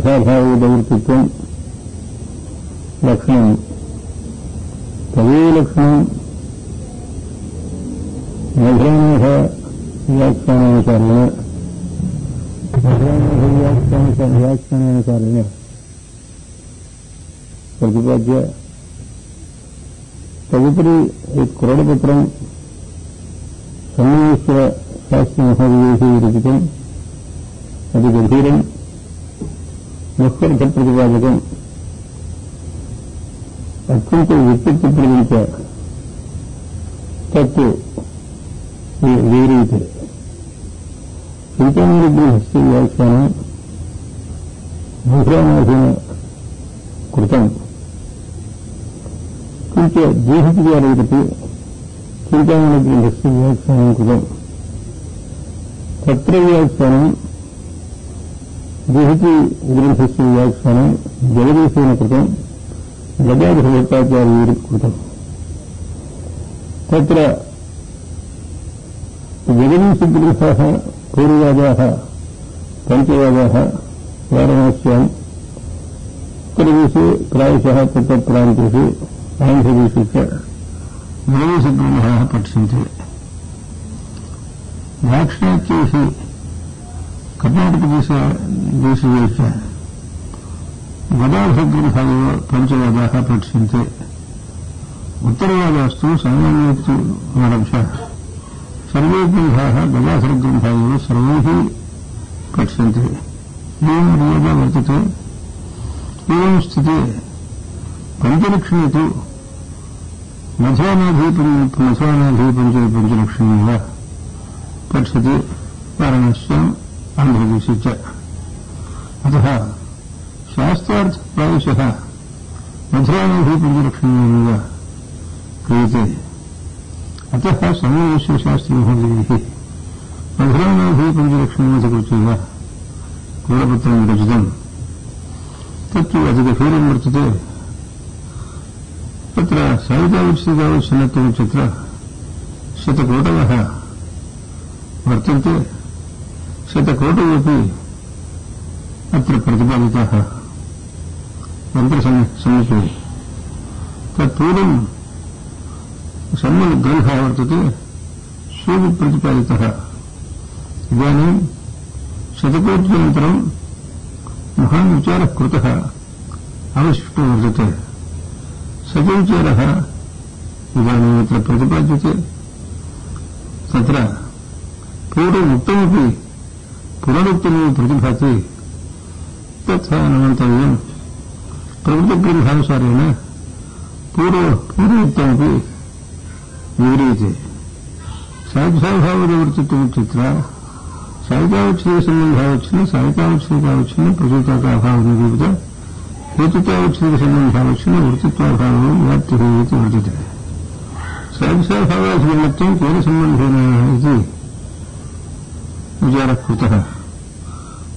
సాధ్యాభావోదవృత్తిత్వం లక్షణం. తదే లక్షణం మధురామోహ వ్యాఖ్యానానుసారేణ ప్రతిపాద్య తదుపరి క్రోడపత్రం సన్నివేశ్వర శాస్త్రమహోదయేషు విరచితం అతి గంభీరం నిష్కర్ష ప్రతిపాదకం అత్యంత వ్యక్తిత్వ ప్రపంచ తత్తు వివరీతే చింతామణిగ్రహస్య వ్యాఖ్యానం మధురామాధీన కృతం కించ దేహితికారైరపి చింతామణిగ్రహస్య వ్యాఖ్యానం కృతం. తత్ర వ్యాఖ్యానం దేహితి గ్రంథస్య వ్యాఖ్యానం జగదీశేన కృతం గదాధర భట్టాచార్యైర్ కృతం. తత్ర జగదీశగ్రంథాः పూర్వవాదాः పంచవాదాः వారణాస్యాం ఉత్తరదేశే ప్రాయశः తత్ప్రాంతేషు ఆంధ్రదేశే చ జగదీశగ్రంథాः పఠ్యంతే. దాక్షిణాత్యేషు కర్ణాటకదేశ గదాధరగ్రంథాः పంచవాదాः పఠ్యంతే. ఉత్తరవాదాస్తు సామాన్యేతు ఆరభ్య సర్వే గ్రంథాः గదాధరగ్రంథాः एव सर्वैः पठ्यन्ते. एवं मर्यादा वर्तते. एवं स्थिते पञ्चलक्षणे तु मध्वानाधिपञ्चलक्षणेव पठ्यते वाराणस्याम् आन्ध्रदेशे च. अतः शास्त्रार्थ प्रायशः मध्वानाधिपञ्चलक्षणेनैव क्रियते. अतः सन्निवेश्य शास्त्रमहोदयैः मधुरानाधिपञ्चलक्षणमधिकृत्यैव क्रोडपत्रं विरचितम्. तत्तु अधिकफीलं वर्तते. तत्र साहित्यावच्छिन्नत्वमित्यत्र शतकोटवः वर्तन्ते. शतकोटवपि अत्र प्रतिपादिताः मन्त्रसंहिते. तत्पूर्वं सम्यग्ग्रन्थः वर्तते सूरि प्रतिपादितः. इदानीं शतकोट्यनन्तरं महान् विचारः कृतः अवशिष्टो वर्तते. स च विचारः इदानीमत्र प्रतिपाद्यते. तत्र पूर्वमुक्तमपि पुनरुक्तमेव प्रतिभाति. तथा न मन्तव्यम्. प्रवृत्तग्रन्थानुसारेण पूर्वोक्तमपि विवरीयते. साध्याभावनिवृत्तित्वमित्यत्र साहित्यावच्छेदसम्बन्धावच्छिन्न साहित्यावच्छेदकावच्छिन्न प्रसूताकाभावनिरूपित हेतुतावच्छेदसम्बन्धावच्छिन्न वृत्तित्वाभावो व्याप्तिः इति वर्तते. साध्याभावाधिकरणत्वं केनसम्बन्धेन इति विचारः कृतः.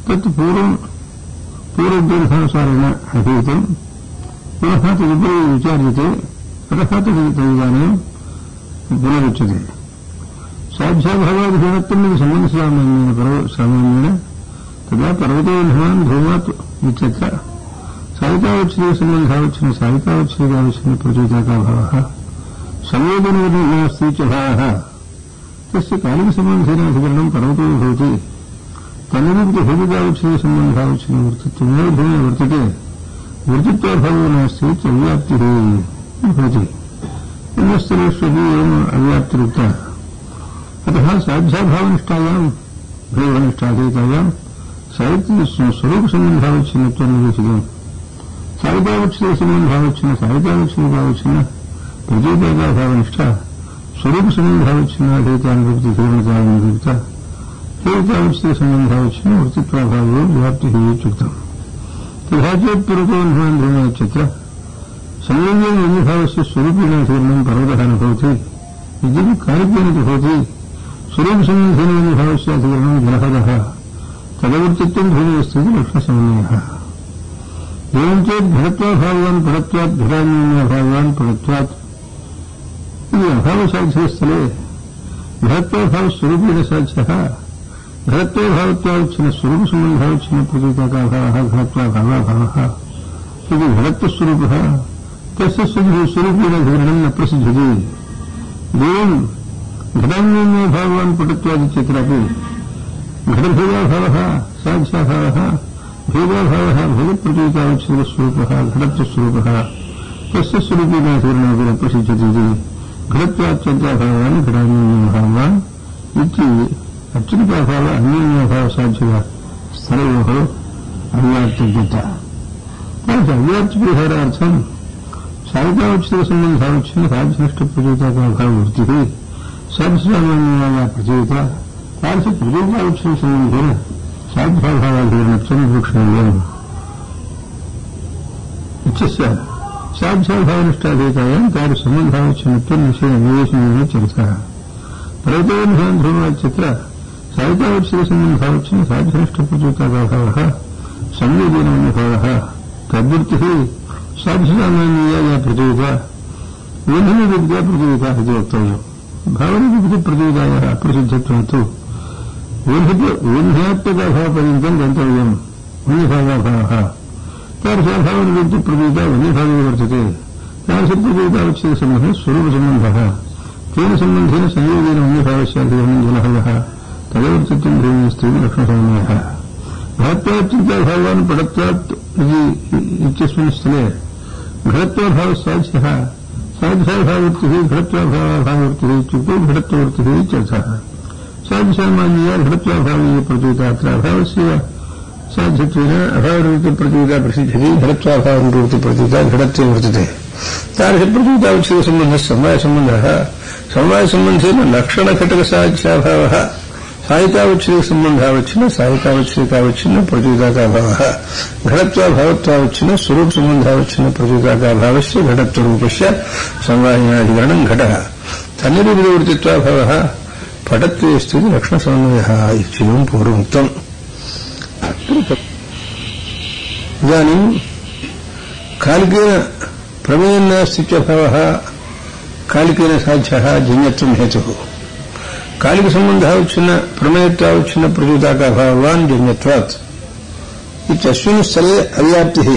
तत् पूर्वग्रन्थानुसारेण अधीतं पुनः तदुपरि विचार्यते. अतः तदिदानीं पुनरुच्यते. साध्याभावाधिकरणत्वं यदि सामान्येन तदा पर्वतो धूमान् धूमात् इत्यत्र साहित्यावच्छेदसम्बन्धावच्छिन्न साहित्यावच्छेदकावच्छिन्न प्रचोदकाभावः संवेदनवर्णनास्ति च भावः तस्य कालिकसम्बन्धेन अधिकरणं पर्वतो भवति. तन्निरूपितहेतुतावच्छेदसम्बन्धावच्छिन्न वृत्तित्वमेव धूमे वर्तते. वृत्तित्वाभावो नास्ति च अव्याप्तिः भवति. अन्यस्तरेष्वपि एवम् अव्याप्तिरुक्ता. अतः साध्याभावनिष्ठायाम् भैवनिष्ठाधीतायाम् साहित्यस्वरूपसम्बन्धावच्छिन्नत्वं निरूपितम्. साहित्यावच्छेदसम्बन्धावच्छिन्न साहित्यावच्छेदकावच्छिन्न प्रचोदकाभावनिष्ठा स्वरूपसम्बन्धावच्छिन्नाधीतानिरूपितधीर्णतानिरूपिता हेतुतावच्छेदसम्बन्धावच्छिन्न वृत्तित्वाभावो व्याप्तिः इत्युक्तम्. तथा चेत्पुरतो धूमान् धूम इत्यत्र संयोगेन अन्यभावस्य स्वरूपेण धीर्णं पर्वतः न भवति. यद्यपि कालिकेन च भवति. स्वरूपसम्बन्धेन अन्यभावस्य अधिकरणं जनपदः तदवर्तित्वं धूमे अस्ति इति लक्षणसमन्वयः. एवं चेत् घटत्वाभावान् पटत्वात् घटान्योन्याभावान् पटत्वात् इति अभावसाध्यस्थले घटत्वाभावस्वरूपेण साध्यः ఘనత్వభావత్వావచ్చిన స్వరూప సంబంధావచ్చిన ప్రతీకాభావ ఘనత్వాభావాభావ ఇది ఘనత్వస్వరూప తస్య స్వరూపేణ ధీరణం న ప్రసిద్ధ్యతే దేవం ఘటాన్యోన్యభావాన్ పటత్వాది చిత్రాపి ఘటభేదాభావ సాధ్యాభావ భేదాభావ భేదప్రతీకావచ్ఛిన్నస్వరూప ఘటత్వస్వరూప తస్య స్వరూపేణ ధీరణం న ప్రసిద్ధ్యతే ఘటత్వాత్యంతాభావాన్ ఘటాన్యోన్యభావాన్ ఇది అత్యంతాభావ అన్యోన్యభావ సాధ్యగా స్థలయో అవ్యాప్తజ్ఞత అవ్యాప్తి పరిహారార్థం సాధికావచ్ఛిన్న సంబంధావచ్ఛిన్న సాధ్యనిష్ట ప్రతీకాభావవృత్తి సాధ్యసామాన్యాయ ప్రతీక తాదృశ ప్రతీకావచ్ఛిన్న సంబంధేన సాధ్యాభావాధీరణత్వం వివక్షణీయం ఇత్యస్య సాధ్యాభావనిష్టాభేదాయాం తాదృశ సంబంధావచ్ఛిన్నత్వం నివేశనీయ చరితః ప్రవతోన్హాంధ్రుమచిత్ర సాధికావచ్ఛిన్న సంబంధావచ్ఛిన్న సాధ్యనిష్ట ప్రతీకాభావः సంవేదనమన్యభావः తద్వృత్తిः సాధ్యసామాన్యాయ ప్రతీక ఊర్ధ్వవిద్యా ప్రతీక ఇది వక్తవ్యం భావనవిధి ప్రతీకాయ అప్రసిద్ధత్వంతో ఊర్ధ్వాత్మకాభావపర్యంతం గంతవ్యం వన్యభావాభావः తాదృశాభావనివిద్య ప్రతీక వన్యభావే వర్తతే తాదృశప్రతీకావచ్ఛిన్న సంబంధः స్వరూపసంబంధः తేన సంబంధేన సంయోగేన వన్యభావస్యాధిగమనం జలహయः తదవర్తిత్వం భూమిస్తు లక్షణసమన్వయः ఘనత్వాత్యంతాభావాన్ పటత్వాత్ ఇత్యస్మిన్ స్థలే ఘనత్వాభావస్సాధ్యः సాధ్యాభావవృత్తిः ఘటత్వాభావాభావవృత్తిः ఇత్युक्तौ ఘటత్వవృత్తిः इत्यर्थः సాధ్యసామాన్యया ఘటత్వాభావీయ ప్రతీక అత్ర అభావస్య సాధ్యత్వేన అభావనిమిత్త ప్రతీక ప్రసిద్ధ్యతే ఘటత్వాభావనివృత్తి ప్రతీక ఘటత్వే వర్తతే తాదృశప్రతీకావచ్ఛిన్న సంబంధः సమవాయసంబంధः సమవాయసంబంధేన లక్షణఘటకసాధ్యాభావः సాహితావచ్ఛిన్న సంబంధావచ్ఛిన్న సాహితావచ్ఛిన్నకావచ్ఛిన్న ప్రతీకాభావः ఘటత్వాభావత్వావచ్ఛిన్న స్వరూప సంబంధావచ్ఛిన్న ప్రతీకాభావస్య ఘటత్వరూపస్య సంవాహనాధికరణం ఘటః తన్నిరూపితవృత్తిత్వాభావः పటత్వే స్థితి లక్షణసమన్వయः ఇత్యేవం పూర్వముక్తం ఇదానీం కాలికేన ప్రమేయం నాస్తిత్యభావः కాలికేన సాధ్యः జన్యత్వం హేతుః కాలిక సంబంధావచ్ఛిన్న ప్రమేయత్వావచ్ఛిన్న ప్రతీకాభావాన్ జన్యత్వాత్ ఇత్యస్మిన్ స్థలే అవ్యాప్తిః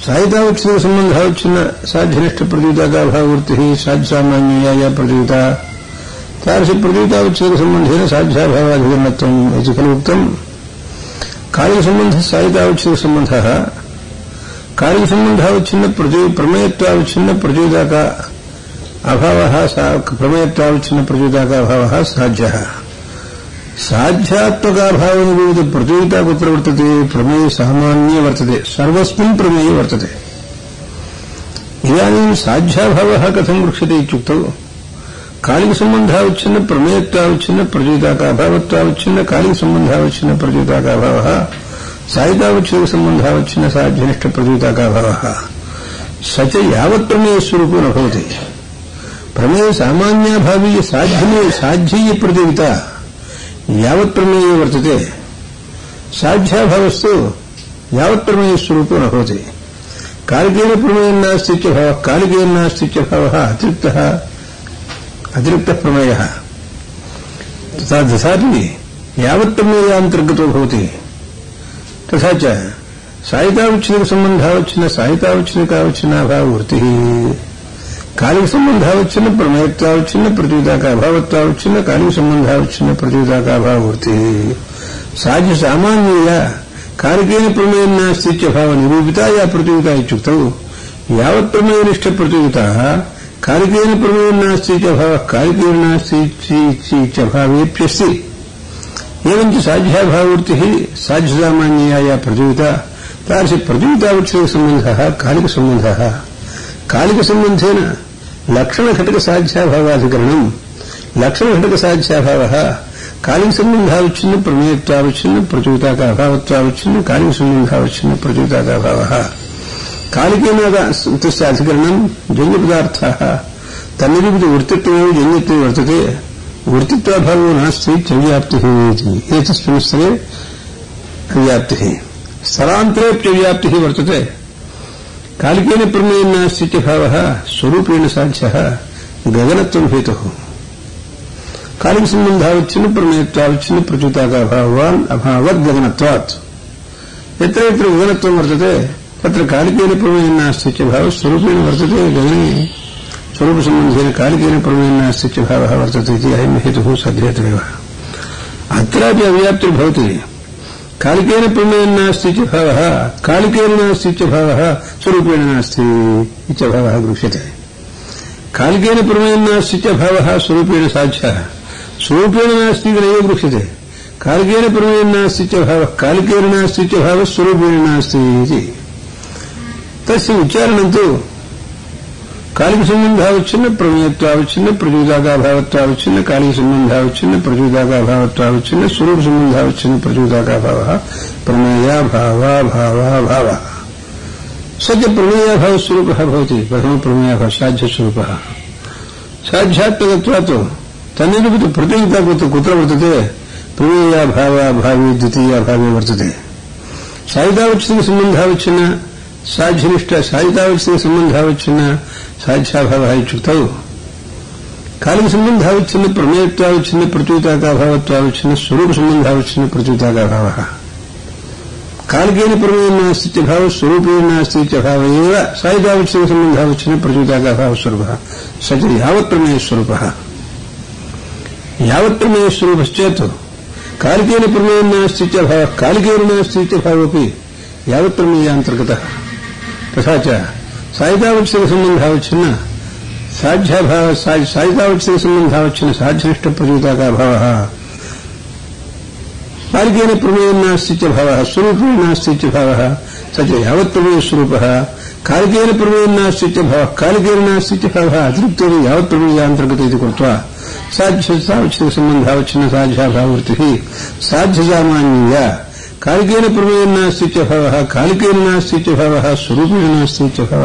సాహితావచ్ఛిన్న సంబంధావచ్ఛిన్న సాధ్యనిష్ట ప్రతీకాభావవృత్తిः సాధ్యసామాన్యాయ ప్రతీక తాదృశ ప్రతీకావచ్ఛిన్న సంబంధేన సాధ్యాభావాధికరణత్వం ఇది ఖలు ఉక్తం కాలిక సంబంధः సాహితావచ్ఛిన్న సంబంధः కాలిక సంబంధావచ్ఛిన్న ప్రమేయత్వావచ్ఛిన్న ప్రతీక అభావः ప్రమేయత్వావచ్ఛిన్న ప్రతీకాభావः సాధ్యः సాధ్యాత్మకాభావనిరూపిత ప్రతీక కుత్ర వర్తతే ప్రమేయ సామాన్యే వర్తతే సర్వస్మిన్ ప్రమేయే వర్తతే ఇదానీం సాధ్యాభావः కథం వృక్ష్యతే ఇత్యుక్తౌ కాలిక సంబంధావచ్ఛిన్న ప్రమేయత్వావచ్ఛిన్న ప్రతీకాభావత్వావచ్ఛిన్న కాలిక సంబంధావచ్ఛిన్న ప్రతీకాభావः సాహితావచ్ఛిన్న సంబంధావచ్ఛిన్న సాధ్యనిష్ట ప్రతీకాభావः స చ యావత్ ప్రమేయస్వరూపో న భవతి ప్రమేయ సామాన్యాభావీయ సాధ్యీయ ప్రతీక యావత్ ప్రమేయే వర్తతే సాధ్యాభావస్తు యావత్ ప్రమేయస్వరూపో న భవతి కాలికేన ప్రమేయం నాస్తిత్యభావः కాలికేన నాస్తిత్యభావः అతిరిక్తः ప్రమేయः తథాపి యావత్ ప్రమేయాంతర్గతో భవతి తథా చ సాహితావచ్ఛిన్న సంబంధావచ్ఛిన్న సాహితావచ్ఛిన్నకావచ్ఛిన్నాభావవృత్తిः కాలిక సంబంధావచ్ఛిన్న ప్రమేయత్వావచ్ఛిన్న ప్రతీకాభావత్వావచ్ఛిన్న కాలిక సంబంధావచ్ఛిన్న ప్రతీకాభావవృత్తిः సాధ్య సామాన్యయ కాలికేన ప్రమేయం నాస్తిత్యభావ నిరూపితా యా ప్రతీక ఇత్యుక్తౌ యావత్ ప్రమేయనిష్ట ప్రతీక కాలికేన ప్రమేయం నాస్తిత్యభావः కాలికేన నాస్తిత్యభావేప్యస్తి ఏవం చ సాధ్యాభావవృత్తిः సాధ్యసామాన్యया యా ప్రతీక తాదృశ ప్రతీకావచ్ఛిన్న సంబంధः కాలిక సంబంధः కాలిక సంబంధేన లక్షణఘటక సాధ్యాభావాధికరణం లక్షణఘటక సాధ్యాభావः కాలిక సంబంధావచ్ఛిన్న ప్రమేయత్వావచ్ఛిన్న ప్రతీకాభావత్వావచ్ఛిన్న కాలిక సంబంధావచ్ఛిన్న ప్రతీకాభావः కాలికేన తస్య అధికరణం జన్యపదార్థాः తన్నిరూపిత వృత్తిత్వమేవ జన్యత్వే వర్తతే వృత్తిత్వాభావో నాస్తి ఇత్యవ్యాప్తిः ఇతి ఏతస్మిన్ స్థలే అవ్యాప్తిः స్థలాంతరేప్యవ్యాప్తిः వర్తతే కాలికేన ప్రమేయం నాస్తిత్యభావः స్వరూపేణ సాధ్యः గగనత్వం హేతుః కాలిక సంబంధావచ్ఛిన్న ప్రమేయత్వావచ్ఛిన్న ప్రచుతాకాభావాన్ అభావద్ గగనత్వాత్ ఎత్ర ఎత్ర గగనత్వం వర్తతే తత్ర కాలికేన ప్రమేయం నాస్తి భావ స్వరూపేణ వర్తతే గగనే స్వరూప సంబంధేన కాలికేన ప్రమేయం నాస్తి భావ వర్తతే ఇది అయం హేతుః సద్హేతురేవ అత్రాపి అవ్యాప్తిర్భవతి కాలికేన ప్రమేయం నాస్తి భావ కాలికేన నాస్తి భావ స్వరూపేణ నాస్తి భావ గృహ్యతే కాలికేన ప్రమేయం నాస్తి భావ స్వరూపేణ సాధ్య స్వరూపేణ నాస్తి నైవ గృహ్యతే కాలికేన ప్రమేయం నాస్తి భావ కాలికేన నాస్తి భావ స్వరూపేణ నాస్తి ఇది తస్య విచారణంతో కాలిక సంబంధావచ్ఛిన్న ప్రమేయత్వావచ్ఛిన్న ప్రచోదకాభావత్వావచ్ఛిన్న కాలిక సంబంధావచ్ఛిన్న ప్రచోదకాభావత్వావచ్ఛిన్న స్వరూప సంబంధావచ్ఛిన్న ప్రచోదకాభావ ప్రమేయాభావాభావాభావ సచ ప్రమేయాభావస్వరూపः భవతి ప్రథమ ప్రమేయాభావ సాధ్యస్వరూపः సాధ్యాత్మకత్వాత్ తన్నిరూపిత ప్రతియోగితా కుత్ర వర్తతే ప్రమేయాభావాభావే ద్వితీయాభావే వర్తతే సాయుధావచ్ఛిన్న సంబంధావచ్ఛిన్న సాధ్యనిష్ట సాయుధావచ్ఛిన్న సంబంధావచ్ఛిన్న సాధ్యాభావ ఇత్యుక్తౌ కాలిక సంబంధావచ్ఛిన్న ప్రమేయత్వావచ్ఛిన్న ప్రచోదకాభావత్వావచ్ఛిన్న స్వరూప సంబంధావచ్ఛిన్న ప్రచోదకాభావ కాలికేన ప్రమేయం నాస్తి భావ స్వరూపేణ నాస్తి భావ ఏవ సాయుధావచ్ఛిన్న సంబంధావచ్ఛిన్న ప్రచోదకాభావ స్వరూపः సచ యావత్ ప్రమేయస్వరూపः యావత్ ప్రమేయస్వరూపశ్చేత్ కాలికేన ప్రమేయం నాస్తి భావ కాలికేన నాస్తి భావోపి యావత్ ప్రమేయాంతర్గతः తథా చ సాయుధావచ్ఛిన్న సంబంధావచ్ఛిన్న సాయుధావచ్ఛిన్న సంబంధావచ్ఛిన్న సాధ్యనిష్ట ప్రచోదకాభావः కాలికేన ప్రమేయం నాస్తి భావ స్వరూపేణ నాస్తి భావ సచ యావత్ ప్రమేయస్వరూపः కాలికేన ప్రమేయం నాస్తి భావ కాలికేన నాస్తి భావ అతిరిక్తేన యావత్ ప్రమేయాంతర్గత ఇది కృత్వా సాధ్యసావచ్ఛిన్న సంబంధావచ్ఛిన్న సాధ్యాభావవృత్తిః సాధ్యసామాన్య కాలికేన ప్రమేయం నాస్తి భావ కాలికేన నాస్తి భావ స్వరూపేణ నాస్తి భావ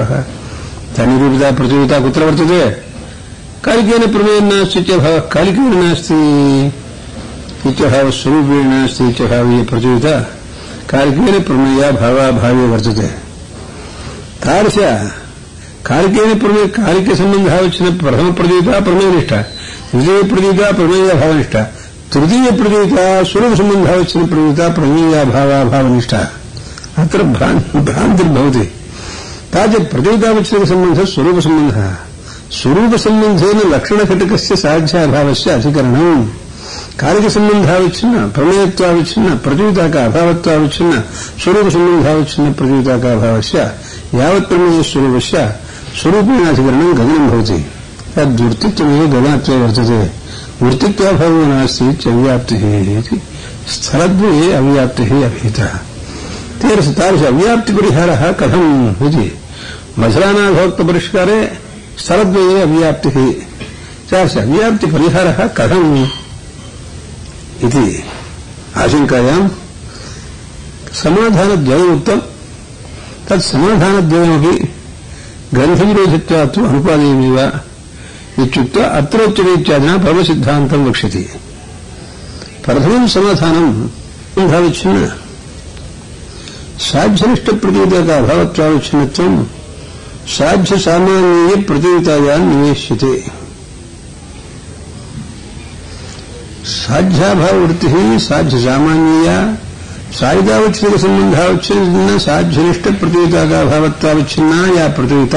తన్నిరూపితా ప్రచోదితా కుత్ర వర్తతే కాలికేన ప్రమేయం నాస్తి భావ కాలికేన నాస్తి భావ స్వరూపేణ నాస్తి భావే ప్రచోదిత కాలికేన ప్రమేయాభావాభావే వర్తతే తాదృశ కాలికేన ప్రమేయ కాలిక సంబంధావచ్ఛిన్న ప్రథమ ప్రచోదిత ప్రమేయనిష్ట ద్వితీయ ప్రచోదిత ప్రమేయాభావనిష్ట తృతీయ ప్రచోదిత స్వరూప సంబంధావచ్ఛిన్న ప్రచోదిత ప్రమేయాభావాభావనిష్ట అత్ర భ్రాంతిర్భవతి తాచ ప్రచోదితావచ్ఛిన్న సంబంధः స్వరూప సంబంధः స్వరూప సంబంధేన లక్షణఘటకస్య సాధ్యాభావస్య అధికరణం కాలిక సంబంధావచ్ఛిన్న ప్రమేయత్వావచ్ఛిన్న ప్రచోదకాభావత్వావచ్ఛిన్న స్వరూప సంబంధావచ్ఛిన్న ప్రచోదకాభావస్య యావత్ ప్రమేయస్వరూపస్య స్వరూపేణాధికరణం గగనం భవతి తద్వృత్తిత్వమేవ గగనత్వే వర్తతే వృత్తిత్వాభావో నాస్తి అవ్యాప్తిః ఇది స్థలద్వయే అవ్యాప్తిః అభిహితः తాదృశ అవ్యాప్తిపరిహారः కథం ఇది మధురానాభోక్తపరిష్కారే స్థలద్వయే అవ్యాప్తిः తాదృశ అవ్యాప్తిపరిహారः కథం ఇది ఆశంకాయాం సమాధానద్వయముక్తం తత్సమాధానద్వయమపి గ్రంథవిరోధిత్వాత్తు అనుపాదేయమేవ ఇత్యుక్త్వా అత్రోచ్చరీత్యాదినా పరమసిద్ధాంతం వక్ష్యతి ప్రథమం సమాధానం భావిచ్ఛిన్న సాధ్యనిష్ట ప్రచోదకాభావత్వావచ్ఛిన్నత్వం సాధ్య సామాన్యీయ ప్రచోదితాయాన్ నివేశ్యతే సాధ్యాభావవృత్తి సాధ్య సామాన్యీయ సాయుధావచ్ఛిన్న సంబంధావచ్ఛిన్న సాధ్యనిష్ట ప్రచోదకాభావత్వావచ్ఛిన్నా యా ప్రచోదిత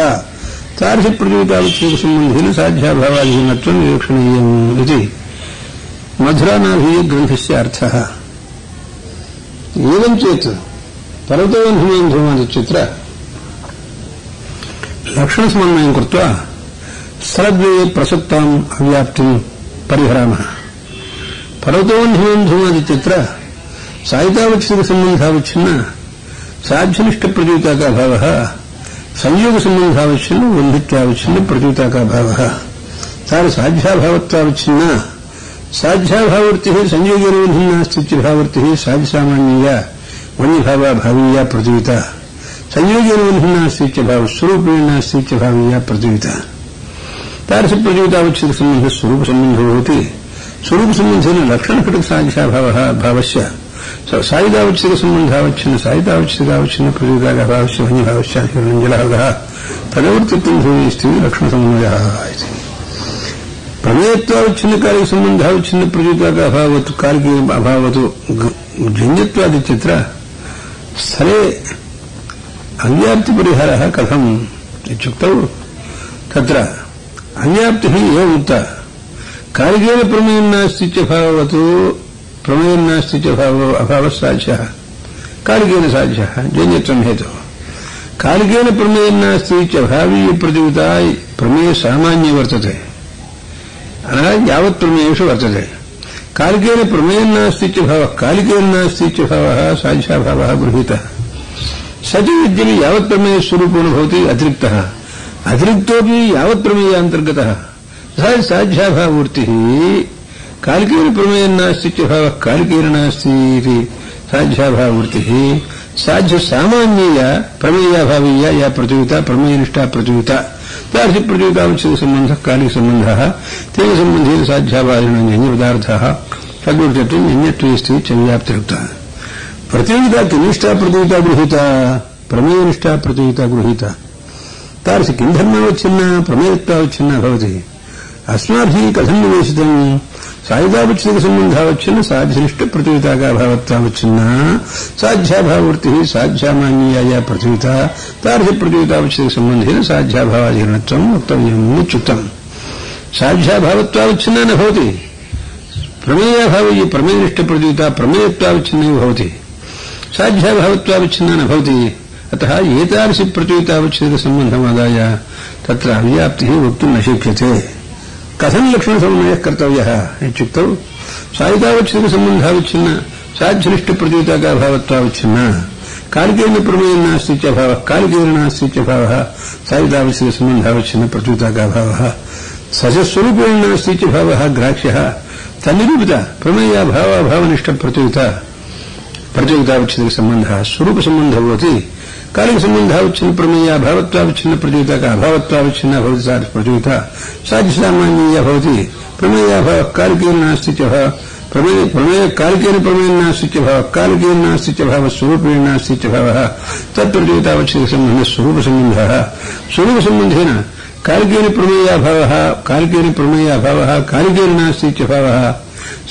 తాదృశ ప్రచోదితావచ్ఛిన్న సంబంధేన సాధ్యాభావాధికరణత్వం వివక్షణీయం ఇది మధురానాభీయ గ్రంథస్య అర్థః ఏవం చేత్ పర్వతోన్హిమాన్ ధూమాదిత్యత్ర లక్షణసమన్వయం కృత్వా స్థలద్వయే ప్రసక్తాం అవ్యాప్తిం పరిహరామः పర్వతోన్హిమాన్ ధూమాదిత్యత్ర సాయుధావచ్ఛిన్న సంబంధావచ్ఛిన్న సాధ్యనిష్ట ప్రచోదకాభావः సంయోగ సంబంధావచ్ఛిన్న వంధిత్వావచ్ఛిన్న ప్రచోదకాభావः తాను సాధ్యాభావత్వావచ్ఛిన్న సాధ్యాభావవృత్తిః సంయోగేన వన్హిన్నాస్తిత్యభావవృత్తిః సాధ్యసామాన్యీయ వన్యభావాభావీయ ప్రచోదిత సంయోగేన వన్హిన్నాస్తిత్యభావ స్వరూపేణ నాస్తిత్యభావీయ ప్రచోదిత తాదృశ ప్రచోదితావచ్ఛిన్న సంబంధः స్వరూప సంబంధో భవతి స్వరూప సంబంధేన లక్షణఘటక సాధ్యాభావः భావస్య సాయుధావచ్ఛిన్న సంబంధావచ్ఛిన్న సాయుధావచ్ఛిన్న ప్రచోదకాభావస్య వన్యభావస్య అధికరణం జలహరः తదవర్తిత్వం భూయిస్థితి లక్షణ సమన్వయः ఇది प्रमेयत्वावच्छिन्न कार्य संबंधावच्छिन्न प्रतीता का अभावतु कार्य अभावतु जन्यत्वादित्यत्र स्थले अव्याप्तिपरिहारः कथम् इत्युक्तौ तत्र अव्याप्तिः एवमुक्ता कार्येन प्रमेयं नास्ति च भाववतु प्रमेयं नास्ति च अभावः साध्यः कार्येन साध्यः जन्यत्वं हेतुः कार्येन प्रमेयं नास्ति च भावीय प्रतियोगिता प्रमेय सामान्य वर्तते अनगा यावत् प्रमेयेषु वर्तते कार्येन प्रमेयं नास्ति च भावः कार्येन नास्ति च भावः साध्याभावः गृहीतः स च यद्यपि यावत् प्रमेय स्वरूपो न भवति अतिरिक्तः अतिरिक्तोऽपि यावत् प्रमेयान्तर्गतः तथा साध्याभाववृत्तिः कालिकेन प्रमेयं नास्ति च भावः कालिकेन नास्ति इति साध्याभाववृत्तिः साध्य सामान्येय प्रमेयाभावीय या प्रतियोगिता प्रमेयनिष्ठा प्रतियोगिता तादृश प्रतियोगितावच्छेद सम्बन्धः कालिक सम्बन्धः तेन सम्बन्धेन साध्याभावेन जन्यपदार्थः तद्वर्तत्वं जन्यत्वे स्थितिः च व्याप्तिरुक्तः प्रतियोगिता किनिष्ठा प्रतियोगिता गृहीता प्रमेयनिष्ठा प्रतियोगिता गृहीता तादृश किं धर्मावच्छिन्ना प्रमेयत्वावच्छिन्ना भवति अस्माभिः कथं निवेशितम् सायुधावच्छिन्न संबंधावच्छिन्न साध्यनिष्ठ प्रतियोगिता का भावत्वावच्छिन्ना साध्याभाववृत्तिः साध्यामान्या या प्रतियोगिता तादृश प्रतियोगितावच्छिन्न संबंधेन साध्याभावाधिकरणत्वं वक्तव्यम् इत्युक्तम् साध्याभावत्वावच्छिन्ना न भवति प्रमेयाभावे प्रमेयनिष्ठ प्रतियोगिता प्रमेयत्वावच्छिन्नैव भवति साध्याभावत्वावच्छिन्ना न भवति अतः एतादृश प्रतियोगितावच्छेद संबंधमादाय तत्र अव्याप्तिः वक्तुं न शक्यते कथं लक्षणसमन्वयः कर्तव्यः इत्युक्तौ सायुधावच्छेद संबंधावच्छिन्न साध्यनिष्ठ प्रतियोगिता का भावत्वावच्छिन्न कालिकेन प्रमेयं नास्ति च भावः कालिकेन नास्ति च भावः सायुधावच्छेद संबंधावच्छिन्न प्रतियोगिता का भावः सजस्वरूपेण नास्ति च भावः ग्राह्यः तन्निरूपित प्रमेयाभावाभावनिष्ठ प्रतियोगितावच्छेद संबंधः स्वरूप संबंधः भवति कालिक संबंधावच्छिन्न प्रमेयाभावत्वावच्छिन्न प्रतियोगिता का अभावत्वावच्छिन्न भवति साध्य प्रतियोगिता साध्य सामान्यया भवति प्रमेयाभावः कालिकेन नास्ति च भावः प्रमेय कालिकेन प्रमेयं नास्ति च भावः कालिकेन नास्ति च भावः स्वरूपेण नास्ति च भावः तत्प्रतियोगितावच्छेद संबंधः स्वरूप संबंधः स्वरूप संबंधेन कालिकेन प्रमेयाभावः कालिकेन नास्ति च भावः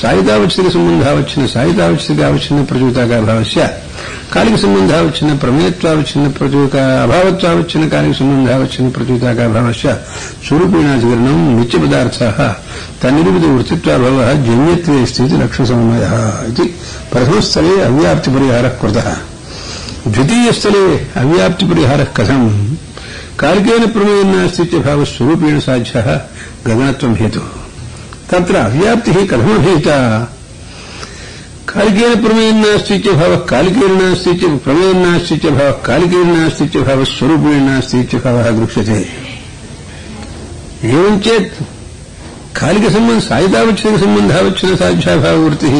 सायुधावच्छेद संबंधावच्छिन्न सायुधावच्छेदावच्छिन्न प्रतियोगिता का भावस्य कालिक संबंधावच्छिन्न प्रमेयत्वावच्छिन्न प्रतियोगिता अभावत्वावच्छिन्न कालिक संबंधावच्छिन्न प्रतियोगिता का भावस्य स्वरूपेणाधिकरणं नित्यपदार्थः तन्निरूपित वृत्तित्वाभावः जन्यत्वे स्थिति लक्षणसमन्वयः इति प्रथमस्थले अव्याप्तिपरिहारः कृतः द्वितीयस्थले अव्याप्तिपरिहारः कथम् कालिकेन प्रमेयं नास्ति च भावः स्वरूपेण साध्यः गगनत्वं हेतुः तत्र अव्याप्तिः कथमभीता कालिकेन प्रमेयं नास्ति च भावः कालिकेन नास्ति च प्रमेयं नास्ति च भावः कालिकेन नास्ति च भावः स्वरूपेण नास्ति च भावः गृह्यते एवं चेत् कालिक संबंध सायुधावच्छेद संबंधावच्छिन्न साध्याभाववृत्तिः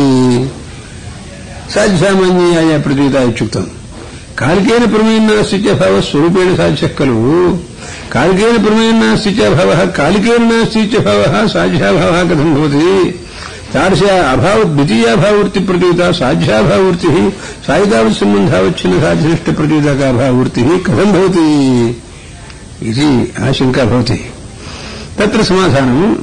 साध्यामान्यया या प्रतियोगिता इत्युक्तम् कालिकेन प्रमेयं नास्ति च भावः स्वरूपेण साध्यः खलु कालिकेन प्रमेयं नास्ति च भावः कालिकेन नास्ति च भावः साध्याभावः कथं भवति तादृश अभाव द्वितीयाभाववृत्ति प्रतियोगिता साध्याभाववृत्तिः सायुधावच्छेद संबंधावच्छिन्न साध्यनिष्ठ प्रतियोगिता का भाववृत्तिः कथं भवति इति आशंका भवति तत्र समाधानं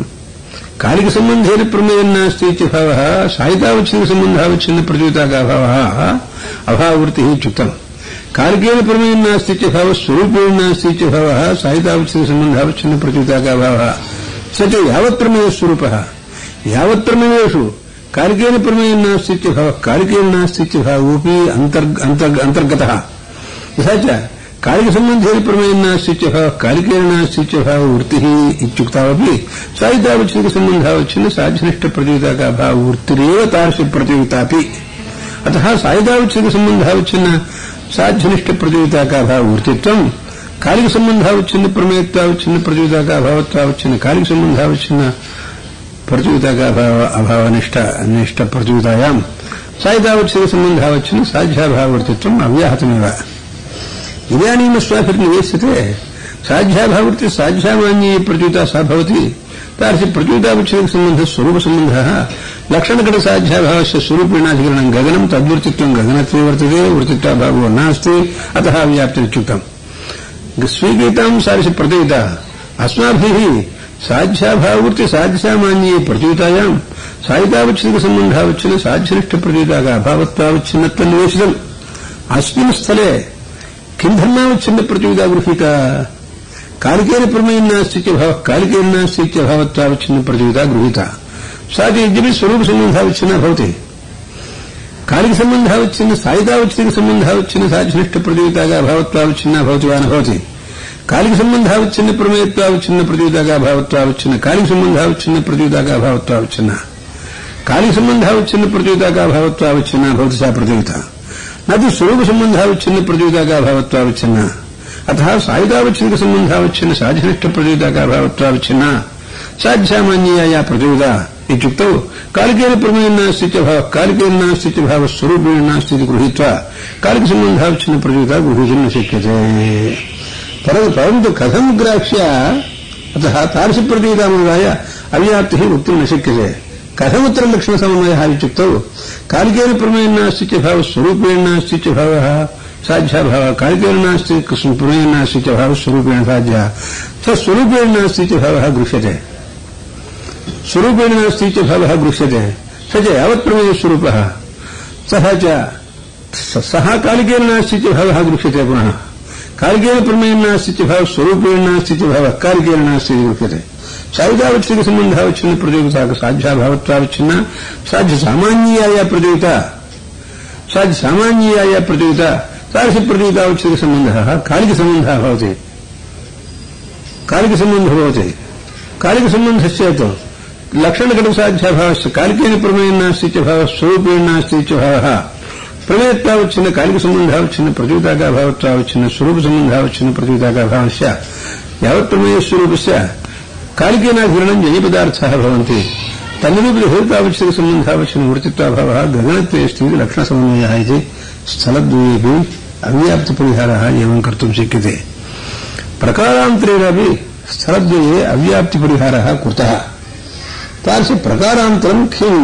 कालिक संबंधेन प्रमेयं नास्ति च भावः सायुधावच्छेद संबंधावच्छिन्न प्रतियोगिता का भावः अभाववृत्तिः इत्युक्तम् कालिकेन प्रमेयं नास्ति च भावः स्वरूपेण नास्ति च भावः सायुधावच्छेद संबंधावच्छिन्न प्रतियोगिता का भावः स च यावत् प्रमेयस्वरूपः यावत् प्रमेयेषु कालिकेन प्रमेयं नास्ति च भावः कालिकेन नास्ति च भावोऽपि अन्तर्गतः तथा च कालिकसम्बन्धेन प्रमेयं नास्ति च भावः कालिकेन नास्ति च भाववृत्तिः इत्युक्तावपि सायुधावच्छेद संबंधावच्छिन्न साध्यनिष्ठ प्रतियोगिता का भाववृत्तिरेव तादृश प्रतियोगितापि अतः सायुधावच्छेद संबंधावच्छिन्न साध्यनिष्ठ प्रतियोगिता का भाववृत्तित्वं कालिक संबंधावच्छिन्न प्रमेयत्वावच्छिन्न प्रतियोगिता का अभावत्वावच्छिन्न कालिक संबंधावच्छिन्न प्रतियोगिता का अभावनिष्ठ प्रतियोगितायां सायुधावच्छेद संबंधावच्छिन्न साध्याभाववृत्तित्वम् अव्याहतमेव इदानीम् अस्माभिर्निवेश्यते साध्याभाववृत्ति साध्यामान्ये प्रतियोगिता सा भवति तादृश प्रतियोगितावच्छेद सम्बन्धः स्वरूपसम्बन्धः लक्षणकट साध्याभावस्य स्वरूपेणाधिकरणं गगनं तद्वृत्तित्वं गगनत्वे वर्तते वृत्तित्वाभावो नास्ति अतः अव्याप्तिरित्युक्तम् स्वीकृतां सादृश प्रतियोगिता अस्माभिः సాధ్యాభావృత్తి సాధ్యసామాన్యే ప్రతియుతాయాం సాయితావచ్ఛిక సంబంధావచ్ఛిన్న సాధ్యనిష్ట ప్రతియుతాగా అభావత్వావచ్ఛిన్నత్వం నివేశితం అస్మిన్ స్థలే కిం ధర్మావచ్ఛిన్న ప్రతియుతా గృహీత కాలికేన ప్రమేయం నాస్తిత్యభావ కాలికేన నాస్తిత్యభావత్వావచ్ఛిన్న ప్రతియుతా గృహీత సాటి యజ్ఞపి స్వరూప సంబంధావచ్ఛిన్న భవతి కాలిక సంబంధావచ్ఛిన్న సాయితావచ్ఛిక సంబంధావచ్ఛిన్న సాధ్యనిష్ట ప్రతియుతాగా అభావత్వావచ్ఛిన్న భవతి వా నభవతి కాలిక సంబంధావచ్ఛిన్న ప్రమేయత్వావచ్ఛిన్న ప్రతియుతాగా అభావత్వావచ్ఛిన్న కాలిక సంబంధావచ్ఛిన్న ప్రతియుతాగా అభావత్వావచ్ఛిన్న కాలిక సంబంధావచ్ఛిన్న ప్రతియుతాగా అభావత్వావచ్ఛిన్న భవతి సా ప్రతియుత నది స్వరూప సంబంధావచ్ఛిన్న ప్రతియుతాగా అభావత్వావచ్ఛిన్న అతః సాయితావచ్ఛిక సంబంధావచ్ఛిన్న సాధ్యనిష్ట ప్రతియుతాగా అభావత్వావచ్ఛిన్న సాధ్యామాన్యయా ప్రతియుత ఇత్యుక్తౌ కాలికేన ప్రమేయం నాస్తిత్యభావ కాలికేన నాస్తిత్యభావ స్వరూపేణ నాస్తి గృహీత్వా కాలిక సంబంధావచ్ఛిన్న ప్రతియుత గృహీతుం న శక్యతే పరంతు కథం గ్రాహ్య అతః తాదృశ ప్రతీతామదాయ అవ్యాప్తి వక్తుం న శక్యతే కథముత్తర లక్షణ సమన్వయ ఇత్యుక్తౌ కాలికేన ప్రమేయం నాస్తిత్యభావ స్వరూపేణ నాస్తిత్యభావ సాధ్యాభావ కాలికేన నాస్తి ప్రమేయం నాస్తిత్యభావ స్వరూపేణ సాధ్య స్వరూపేణ నాస్తిత్యభావ గృహ్యతే స్వరూపేణ నాస్తిత్యభావ గృహ్యతే స చ యావత్ ప్రమేయ స్వరూప సహ కాలికేన నాస్తిత్యభావ గృహ్యతే పునః కాలికేన ప్రమేయం నాస్తిత్యభావ స్వరూపేణ నాస్తిత్యభావ కాలికేన నాస్తి గృహ్యతే సాయితావచ్ఛిక సంబంధావచ్ఛిన్న ప్రతియుతాక సాధ్యాభావత్వావచ్ఛిన్న సాధ్య సామాన్యాయ ప్రతియుత సాధ్య సామాన్యాయ ప్రతియుత తాదృశ ప్రతియుతావచ్ఛిక సంబంధ కాలిక సంబంధ భవతి కాలిక సంబంధ భవతి కాలిక సంబంధస్యేతు లక్షణఘటక సాధ్యాభావస్య కాలికేన ప్రమేయం నాస్తిత్యభావ స్వరూపేణ నాస్తిత్యభావ ప్రమేయత్వావచ్ఛిన్న కాలిక సంబంధావచ్ఛిన్న ప్రతియుతాగా భావత్వావచ్ఛిన్న స్వరూప సంబంధావచ్ఛిన్న ప్రతియుతాగా భావస్య యావత్ ప్రమేయ స్వరూపస్య కాలికేనాధికరణం జయపదార్థాः భవంతి తన్నిరూపిత హేతుతావచ్ఛిక సంబంధావచ్ఛిన్న వృత్తిత్వాభావ గగనత్వే స్థితి లక్షణ సమన్వయः ఇది స్థలద్వయేపి అవ్యాప్తి పరిహారः ఏవం కర్తుం శక్యతే ప్రకారాంతరేణాపి స్థలద్వయే అవ్యాప్తి పరిహారः కృతः తాదృశ ప్రకారాంతరం కిం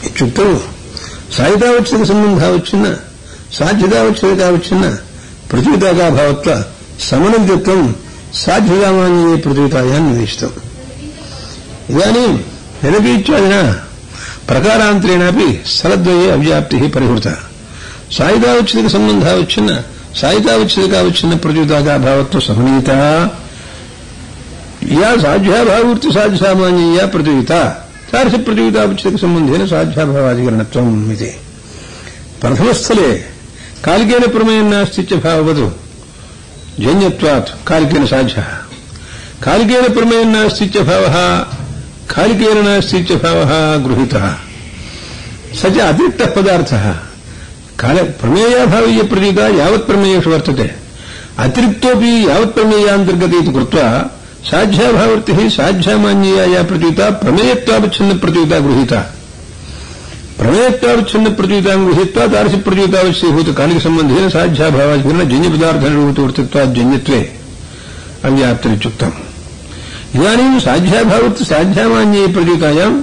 ఇత్యుక్తౌ సాయితావచ్ఛిక సంబంధావచ్ఛిన్న సాధ్యతావచ్ఛికావచ్ఛిన్న ప్రతియుతాగా భావత్వ సమనవ్యత్వం సాధ్యసామాన్యే ప్రతియుతాయాం నివేశితం ఇదానీం నిరపీత్యాదినా ప్రకారాంతరేణాపి స్థలద్వయే అవ్యాప్తిः పరిహృత సాయితావచ్ఛిక సంబంధావచ్ఛిన్న సాయితావచ్ఛికావచ్ఛిన్న ప్రతియుతాగా భావత్వ సమనీత యా సాధ్యాభావృత్తి సాధ్యసామాన్యయా ప్రతియుత తాదృశ ప్రతియుతావచ్ఛిక సంబంధేన సాధ్యాభావాధికరణత్వం ఇది ప్రథమస్థలే కాలికేన ప్రమేయం నాస్తిత్యభావవత్ జన్యత్వాత్ కాలికేన సాధ్యः కాలికేన ప్రమేయం నాస్తిత్యభావः కాలికేన నాస్తిత్యభావः గృహీతः స చ అతిరిక్తः పదార్థः ప్రమేయాభావీయ ప్రతీత యావత్ ప్రమేయేషు వర్తతే అతిరిక్తోపి యావత్ ప్రమేయాంతర్గతే ఇతి కృత్వా సాధ్యాభావృత్తిः సాధ్యామాన్యయా ప్రతీత ప్రమేయత్వావచ్ఛిన్న ప్రతీత గృహీత ప్రమేయత్వావచ్ఛిన్న ప్రతీతాం గృహీత్వా తాదృశ ప్రతీతావచ్ఛీభూత కాలిక సంబంధేన సాధ్యాభావాధికరణ జన్యపదార్థనిరూపితవృత్తిత్వాజ్జన్యత్వే అవ్యాప్తిరిత్యుక్తం ఇదానీం సాధ్యాభావృత్తి సాధ్యామాన్యే ప్రతీతాయాం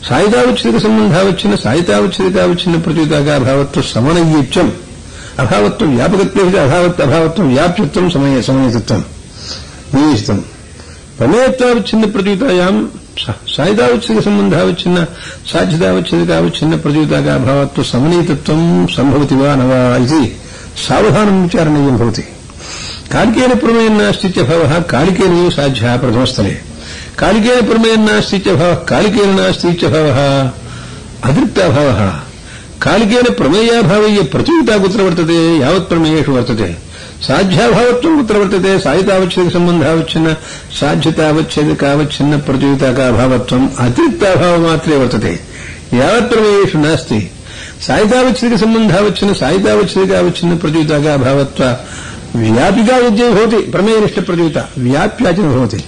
సాయితావచ్ఛిక సంబంధావచ్ఛిన్న సాయితావచ్ఛికావచ్ఛిన్న ప్రతీతాగా అభావత్వ సమనయ్యత్వం అభావత్వ వ్యాపకత్వే అభావత్వ వ్యాప్యత్వం సమయతత్వం నివేశితం ప్రమేయత్వావచ్ఛిన్న ప్రతీతాయాం సాయితావచ్ఛిక సంబంధావచ్ఛిన్న సాధ్యతావచ్ఛికావచ్ఛిన్న ప్రతీతాగా భావత్వ సమనీతత్వం సంభవతి వా న వా ఇది సావధానం విచారణీయం భవతి కాలికేన ప్రమేయం నాస్తిత్యభావः కాలికేన సాధ్యः ప్రథమస్థలే కాలికేన ప్రమేయం నాస్తిత్యభావः కాలికేన నాస్తిత్యభావः అతిరిక్తాభావः కాలికేన ప్రమేయాభావీయ ప్రతీయుతా కుత్ర వర్తతే యావత్ ప్రమేయేషు వర్తతే సాధ్యాభావత్వం కుత్ర వర్తతే సాయితావచ్ఛిక సంబంధావచ్ఛిన్న సాధ్యతావచ్ఛికావచ్ఛిన్న ప్రతీయుతాగా భావత్వం అతిరిక్తాభావమాత్రే వర్తతే యావత్ ప్రమేయేషు నాస్తి సాయితావచ్ఛిక సంబంధావచ్ఛిన్న సాయితావచ్ఛికావచ్ఛిన్న ప్రతీయుతాగా భావత్వ వ్యాపికా విద్య భవతి ప్రమేయనిష్ట ప్రతీయుత వ్యాప్యాచన భవతి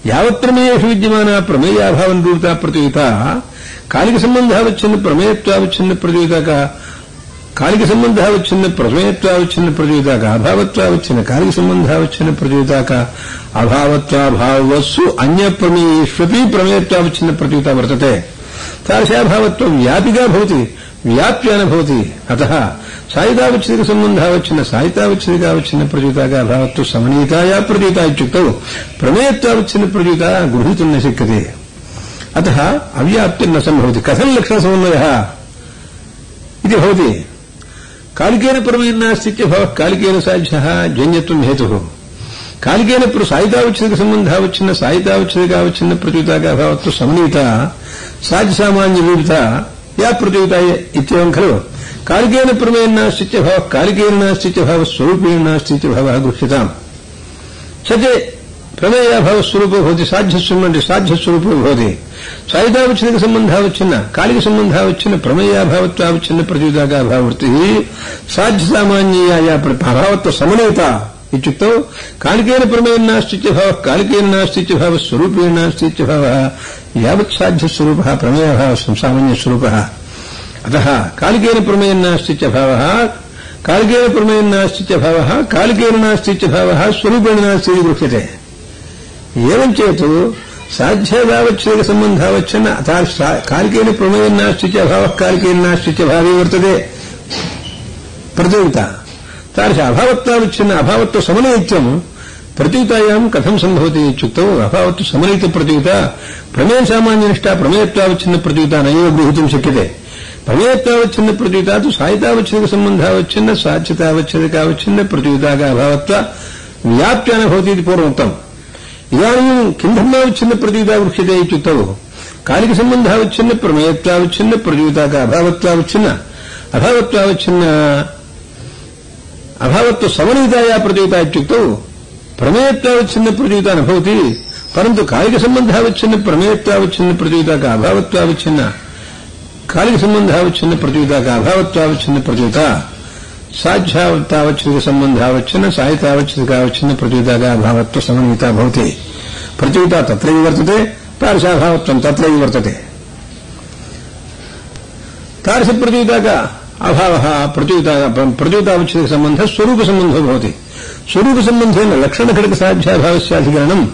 యావత్ ప్రమేయేషు విద్యమానా ప్రమేయాభావనిరూపితా ప్రతీయుత కాలిక సంబంధావచ్ఛిన్న ప్రమేయత్వావచ్ఛిన్న ప్రతీయుతాగా కాలిక సంబంధావచ్ఛిన్న ప్రమేయత్వావచ్ఛిన్న ప్రతీయుతాక అభావత్వావచ్ఛిన్న కాలిక సంబంధావచ్ఛిన్న ప్రతీయుతాక అభావత్వాభావస్సు అన్య ప్రమేయేష్వపి ప్రమేయత్వావచ్ఛిన్న ప్రతీయుత వర్తతే తాదృశాభావత్వం వ్యాపిగా భవతి వ్యాప్యాన భవతి అతః ಸಾಯಿತಾವಚ್ಛೇದಕ ಸಂಬಂಧಾವಚ್ಛಿನ್ನ ಸಾಯಿತಾವಚ್ಛೇದಕಾವಚ್ಛಿನ್ನ ಪ್ರತ್ಯುತಾಗ ಅಭಾವತ್ತು ಸಮನೀತಾಯ ಪ್ರತ್ಯುತ ಇತ್ಯುಕ್ತೌ ಪ್ರಮೇಯತ್ವಾವಚ್ಛಿನ್ನ ಪ್ರತ್ಯುತ ಗೃಹೀತುಂ ನ ಶಕ್ಯತೆ ಅತಃ ಅವ್ಯಾಪ್ತಿರ್ನ ಸಂಭವತಿ ಕಥಂ ಲಕ್ಷಣಸಮನ್ವಯಃ इति भवति कालिकेन प्रमेयेन नास्तीत्यभावः कालिकेन साध्यः जन्यत्वं हेतुः कालिकेन साहितावच्छेदक संबंधावच्छिन्न साहितावच्छेदकावच्छिन्न प्रत्युताभावत्व समनीता साध्यसामान्य विरुद्धा या प्रत्युता इत्येवं खलु कालिकेन प्रमेयेन नास्तीत्यभावः कालिकेन नास्तीत्यभावः स्वरूपेण नास्तीत्यभावः गृह्यताम् सचे प्रमेयाभावः स्वरूपो भवति साध्यस्वरूपो भवति साहितावच्छेदक संबंधावच्छिन्न कालिक संबंधावच्छिन्न प्रमेयाभावत्वावच्छिन्न प्रत्युताभाववृत्तिः साध्य सामान्यया भावत्व समन्वयता इत्युक्तौ कालिकेन प्रमेयेन नास्तीत्यभावः कालिकेन नास्तीत्यभावः स्वरूपेण नास्तीत्यभावः यावत् साध्यस्वरूपः प्रमेयभावः सामान्यस्वरूपः अतः कालिकेन प्रमेयेन नास्तीत्यभावः कालिकेन प्रमेयेन नास्तीत्यभावः कालिकेन नास्तीत्यभावः स्वरूपेण नास्ति इति गृह्यते एवं चेत् साध्यावच्छेदक संबंधावच्छिन्न कालिकेन प्रमेयेन नास्तीत्यभावः कालिकेन नास्तीत्यभावे वर्तते प्रतियोगिता तादृश अभावत्वावच्छिन्न अभावत्व समन्वयित्वं प्रतियोगितायां कथं सम्भवति इत्युक्तौ अभावत्व समन्वयित प्रतियोगिता प्रमेय सामान्यनिष्ठा प्रमेयत्वावच्छिन्न प्रतियोगिता नैव गृहीतुं शक्यते प्रमेयत्वावच्छिन्न प्रतियोगिता तु साहितावच्छेदक संबंधावच्छिन्न साध्यतावच्छेदकावच्छिन्न प्रतियोगितागा अभावत्व व्याप्त्यान भवति इति पूर्वमुक्तम् इदानीं किं धर्मावच्छिन्न प्रतियोगिता गृह्यते इत्युक्तौ कालिक संबंधावच्छिन्न प्रमेयत्वावच्छिन्न प्रतियोगितागा अभावत्वावच्छिन्न अभावत्व समन्विताया प्रतियोगिता इत्युक्तौ प्रमेयत्वावच्छिन्न प्रतियोगिता न भवति परन्तु कालिक संबंधावच्छिन्न प्रमेयत्वावच्छिन्न प्रतियोगितागा अभावत्वावच्छिन्न कालिक संबंधावच्छिन्न प्रतियोगितागा अभावत्वावच्छिन्न प्रतियोगिता साध्यावच्छेदक संबंधावच्छिन्न साहितावच्छेदकावच्छिन्न प्रतियोगितागा अभावत्व समन्विता भवति प्रतियोगिता तत्रैव वर्तते तादृशाभावत्वं तत्रैव वर्तते तादृश प्रतियोगितागा अभावः प्रतियोगितावच्छेदक संबंधः स्वरूप संबंधो भवति स्वरूप संबंधेन लक्षणघटक साध्याभावस्य अधिकरणं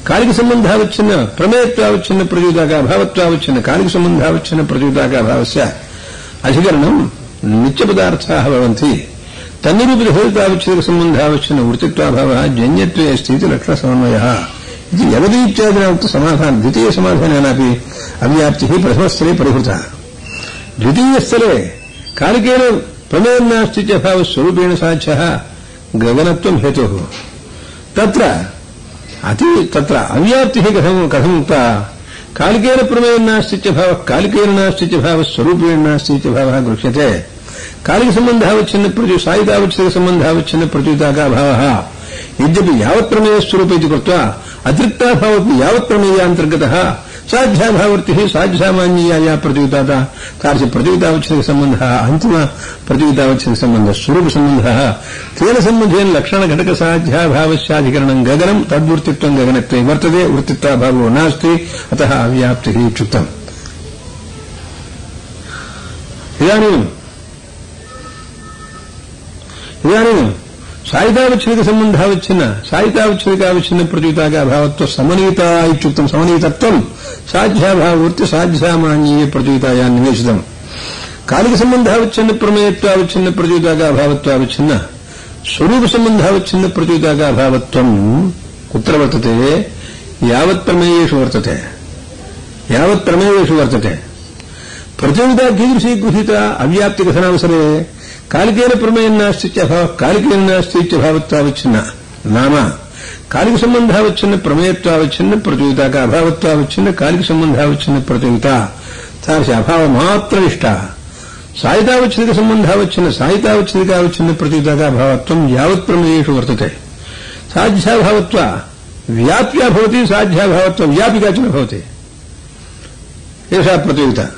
कालिक संबंधावच्छिन्न प्रमेयत्वावच्छिन्न प्रतियोगितागा अभावत्वावच्छिन्न कालिक संबंधावच्छिन्न प्रतियोगितागा अभावस्य अधिकरणं नित्यपदार्थाः भवन्ति तन्निरूपितभेदावच्छेदक संबंधावच्छिन्न वृत्तित्वाभावः जन्यत्वे अस्ति इति लक्षणसमन्वयः इति यगदीत्यादिना उक्त समाधान द्वितीय समाधानेनापि अव्याप्तिः प्रथमस्थले परिहृतः द्वितीयस्थले कालिकेन प्रमेयेन नास्तीत्यभावः स्वरूपेण साध्यः गगनत्वं हेतुः तत्र अव्याप्तिः कथम् उक्ता कालिकेन प्रमेयेन नास्तीत्यभावः कालिकेन नास्तीत्यभावः स्वरूपेण नास्तीत्यभावः गृह्यते कालिक संबंधावच्छिन्न साहितावच्छेदक संबंधावच्छिन्न प्रतियोगितागा अभावः यद्यपि यावत् प्रमेयस्वरूप इति कृत्वा अतिरिक्ताभावोऽपि यावत् प्रमेयान्तर्गतः साध्याभाववृत्तिः साध्यसामान्यया या प्रतियोगिता तादृश प्रतियोगितावच्छेदक सम्बन्धः अन्तिम प्रतियोगितावच्छेदक सम्बन्धः स्वरूप सम्बन्धः तेन सम्बन्धेन लक्षणघटक साध्याभावस्याधिकरणं गगनं तद्वृत्तित्वं गगनत्वे वर्तते वृत्तित्वाभावो नास्ति अतः अव्याप्तिः इत्युक्तम् इदानीं साहितावच्छेदक संबंधावच्छिन्न साहितावच्छेदकावच्छिन्न प्रतियोगितागा अभावत्व समन्विता इत्युक्तं समन्वितत्वं साध्याभाववृत्ति साध्यसामान्ये प्रतियोगितायां निवेशितम् कालिक संबंधावच्छिन्न प्रमेयत्वावच्छिन्न प्रतियोगितागा अभावत्वावच्छिन्न स्वरूप संबंधावच्छिन्न प्रतियोगितागा अभावत्वं कुत्र वर्तते यावत् प्रमेयेषु वर्तते प्रतियोगिता कीदृशी गृहीता अव्याप्तिकथनावसरे कालिकेन प्रमेयेन नास्तीत्यभावः कालिकेन नास्तीत्यभावत्वावच्छिन्न नाम कालिक संबंधावच्छिन्न प्रमेयत्वावच्छिन्न प्रतियोगितागा अभावत्वावच्छिन्न कालिक संबंधावच्छिन्न प्रतियोगिता तादृश अभावमात्रनिष्ठा साहितावच्छेदक संबंधावच्छिन्न साहितावच्छेदकावच्छिन्न प्रतियोगितागा अभावत्वं यावत् प्रमेयेषु वर्तते साध्याभावत्व व्याप्या भवति साध्याभावत्व व्यापिका च न भवति एषा प्रतियोगिता